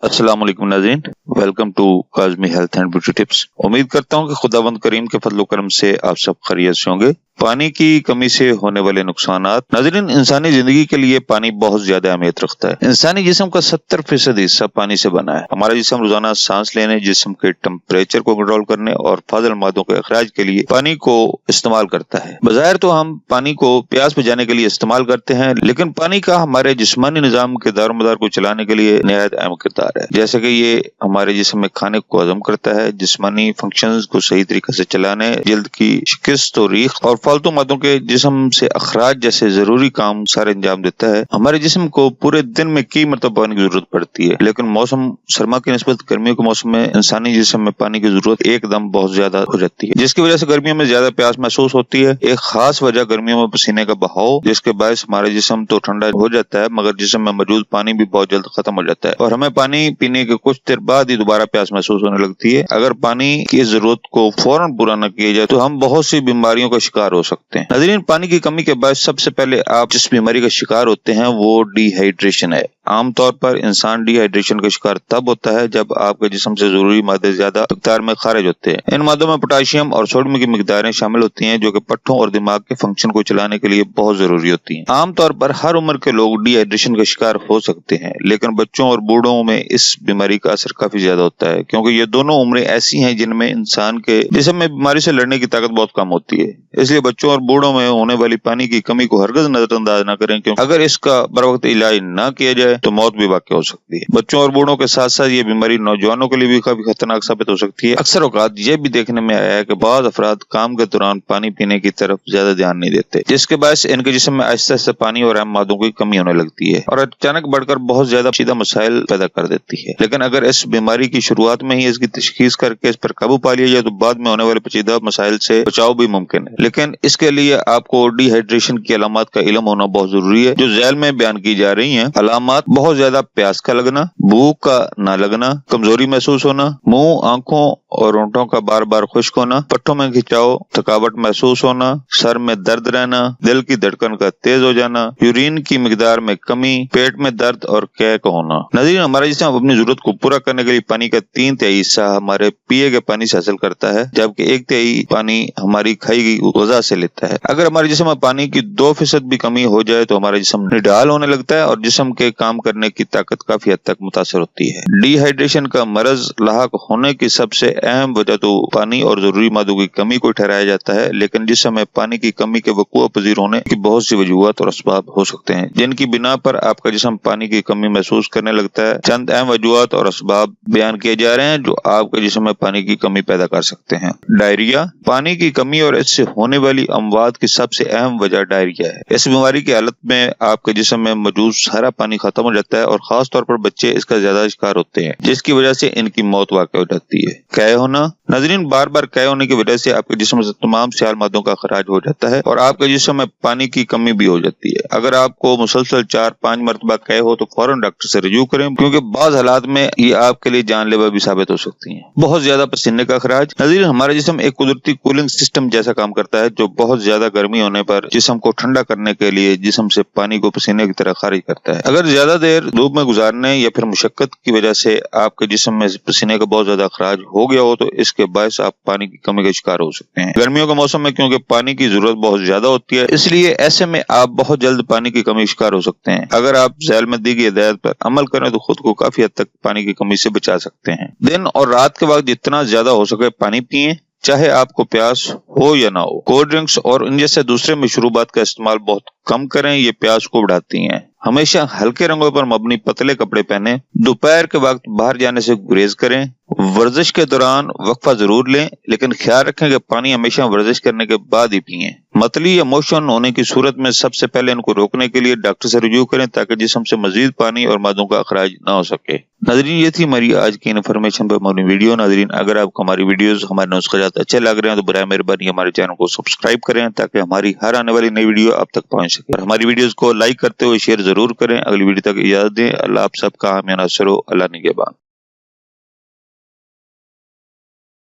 अस्सलाम वालेकुम नाज़रीन, welcome to Kazmi health and beauty tips. उम्मीद करता हूँ कि खुदावंद करीम के फजल करम से आप सब खैरियत से होंगे। पानी की कमी से होने वाले नुकसानात। नाज़रीन, इंसानी जिंदगी के लिए पानी बहुत ज्यादा अहमियत रखता है। इंसानी जिस्म का 70% हिस्सा पानी से बना है। हमारा जिस्म रोजाना सांस लेने, जिस्म के टेम्परेचर को कंट्रोल करने और फाजिल मादों के अखराज के लिए पानी को इस्तेमाल करता है। बज़ाहिर तो हम पानी को प्यास बुझाने के लिए इस्तेमाल करते हैं, लेकिन पानी का हमारे जिस्मानी निजाम के दारोमदार को चलाने के लिए निहायत अहम किरदार है। जैसे कि ये हमारे जिस्म में खाने को हजम करता है, जिस्मानी फंक्शंस को सही तरीके से चलाने, जल्द की शिकस्त और रीख और फालतू मादों के जिस्म से अखराज जैसे जरूरी काम सारे अंजाम देता है। हमारे जिस्म को पूरे दिन में कई मरतबा पानी की जरूरत पड़ती है, लेकिन मौसम सरमा की निस्बत गर्मियों के मौसम में इंसानी जिस्म में पानी की जरूरत एकदम बहुत ज्यादा हो जाती है, जिसकी वजह से गर्मियों में ज्यादा प्यास महसूस होती है। एक खास वजह गर्मियों में पसीने का बहाव, जिसके बायस हमारा जिस्म तो ठंडा हो जाता है, मगर जिस्म में मौजूद पानी भी बहुत जल्द खत्म हो जाता है और हमें पानी पीने के कुछ देर बाद ही दोबारा प्यास महसूस होने लगती है। अगर पानी की जरूरत को फौरन पूरा न किया जाए तो हम बहुत सी बीमारियों का शिकार हो सकते हैं। नाज़रीन, पानी की कमी के बाद सबसे पहले आप जिस बीमारी का शिकार होते हैं वो डिहाइड्रेशन है। आमतौर पर इंसान डिहाइड्रेशन का शिकार तब होता है जब आपके जिस्म से जरूरी मादे ज्यादा मिकदार में खारिज होते हैं। इन मादों में पोटाशियम और सोडियम की मिकदारें शामिल होती हैं, जो कि पट्टों और दिमाग के फंक्शन को चलाने के लिए बहुत जरूरी होती हैं। आमतौर पर हर उम्र के लोग डिहाइड्रेशन का शिकार हो सकते हैं, लेकिन बच्चों और बूढ़ों में इस बीमारी का असर काफी ज्यादा होता है, क्योंकि ये दोनों उम्रें ऐसी हैं जिनमें इंसान के जिस्म में बीमारी से लड़ने की ताकत बहुत कम होती है। इसलिए बच्चों और बूढ़ों में होने वाली पानी की कमी को हरगिज़ नजरअंदाज न करें, क्योंकि अगर इसका बरवक्त इलाज न किया जाए तो मौत भी वाक़ई हो सकती है। बच्चों और बूढ़ों के साथ साथ ये बीमारी नौजवानों के लिए भी काफी खतरनाक साबित हो सकती है। अक्सर औकात ये भी देखने में आया है कि बाद अफराद काम के दौरान पानी पीने की तरफ ज्यादा ध्यान नहीं देते, जिसके बायस इनके जिस्म में आहिस्ता आहिस्ता पानी और अहम मादों की कमी होने लगती है और अचानक बढ़कर बहुत ज्यादा सीधा मसाइल पैदा कर देती है। लेकिन अगर इस बीमारी की शुरुआत में ही इसकी तशखीस करके इस पर काबू पा लिया जाए तो बाद में होने वाले पेचीदा मसाइल से बचाव भी मुमकिन है। लेकिन इसके लिए आपको डिहाइड्रेशन की अलामत का इल्म होना बहुत जरूरी है, जो झैल में बयान की जा रही हैं। अलामत: बहुत ज्यादा प्यास का लगना, भूख का ना लगना, कमजोरी महसूस होना, मुंह, आंखों और होंठों का बार बार खुश्क होना, पट्टों में खिंचाव, थकावट महसूस होना, सर में दर्द रहना, दिल की धड़कन का तेज हो जाना, यूरिन की मिकदार में कमी, पेट में दर्द और कैक होना। नाज़रीन, हमारा जिस्म अपनी जरूरत को पूरा करने के लिए पानी का 3/3 हिस्सा हमारे पिए के पानी से हासिल करता है, जबकि 1/3 पानी हमारी खाई गई ग़िज़ा से लेता है। अगर हमारे जिस्म में पानी की 2% भी कमी हो जाए तो हमारा जिस्म निढाल होने लगता है और जिस्म के काम करने की ताकत काफी हद तक मुतासर होती है। डिहाइड्रेशन का मरज लाहक होने की सबसे अहम वजह तो पानी और जरूरी मादों की कमी को ठहराया जाता है, लेकिन जिस समय पानी की कमी के वकूअ पजीर होने की बहुत सी वजूहत और असबाब हो सकते हैं, जिनकी बिना पर आपका जिस्म पानी की कमी महसूस करने लगता है। चंद अहम वजूहत और असबाब बयान किए जा रहे हैं जो आपके जिस्म में पानी की कमी पैदा कर सकते हैं। डायरिया: पानी की कमी और इससे होने वाली अमवात की सबसे अहम वजह डायरिया है। इस बीमारी की हालत में आपके जिस्म में मौजूद सारा पानी खत्म हो जाता है और खास तौर पर बच्चे इसका ज्यादा शिकार होते हैं, जिसकी वजह से इनकी मौत वाक़ई हो जाती है। कै होना: नाज़रीन, बार बार कै होने की वजह से आपके जिस्म से तमाम सियाल मादों का खराज हो जाता है और आपके जिस्म में पानी की कमी भी हो जाती है। अगर आपको मुसलसल 4-5 मरतबा कै हो तो फौरन डॉक्टर से रजू करें, क्योंकि बाज़ हालात में ये आपके लिए जानलेवा भी साबित हो सकती है। बहुत ज्यादा पसीने का खराज: नाज़रीन, हमारा जिस्म एक कुदरती कूलिंग सिस्टम जैसा काम करता है, जो बहुत ज्यादा गर्मी होने पर जिस्म को ठंडा करने के लिए जिस्म से पानी को पसीने की तरह खारिज करता है। अगर ज्यादा देर धूप में गुजारने या फिर मुशक्कत की वजह से आपके जिस्म में पसीने का बहुत ज्यादा खराज हो गया हो तो इसके बायस आप पानी की कमी का शिकार हो सकते हैं। गर्मियों के मौसम में क्योंकि पानी की जरूरत बहुत ज्यादा होती है, इसलिए ऐसे में आप बहुत जल्द पानी की कमी शिकार हो सकते हैं। अगर आप झैल में दी गई हिदायत पर अमल करें तो खुद को काफी हद तक पानी की कमी से बचा सकते हैं। दिन और रात के वक्त जितना ज्यादा हो सके पानी पिएं, चाहे आपको प्यास हो या ना हो। कोल्ड ड्रिंक्स और इन जैसे दूसरे मशरूबात का इस्तेमाल बहुत कम करें, ये प्यास को बढ़ाती हैं। हमेशा हल्के रंगों पर मबनी पतले कपड़े पहने। दोपहर के वक्त बाहर जाने से गुरेज करें। वर्जिश के दौरान वक्फा जरूर लें, लेकिन ख्याल रखें कि पानी हमेशा वर्जिश करने के बाद ही पिएं। मतली या मोशन होने की सूरत में सबसे पहले इनको रोकने के लिए डॉक्टर से रजू करें, ताकि जिस्म से मजीद पानी और मादों का अखराज न हो सके। नाज़रीन, ये थी हमारी आज की इन्फॉर्मेशन पर मबनी वीडियो। नाज़रीन, अगर आपको हमारी वीडियोस, हमारे नुस्ख़ात अच्छे लग रहे हैं तो बराए मेहरबानी हमारे चैनल को सब्सक्राइब करें, ताकि हमारी हर आने वाली नई वीडियो आप तक पहुंच सके। हमारी वीडियोस को लाइक करते हुए शेयर जरूर करें। अगली वीडियो तक इजाजत दें। अल्लाह आप सबका हामी नासर हो। अल्लाह निगहबान।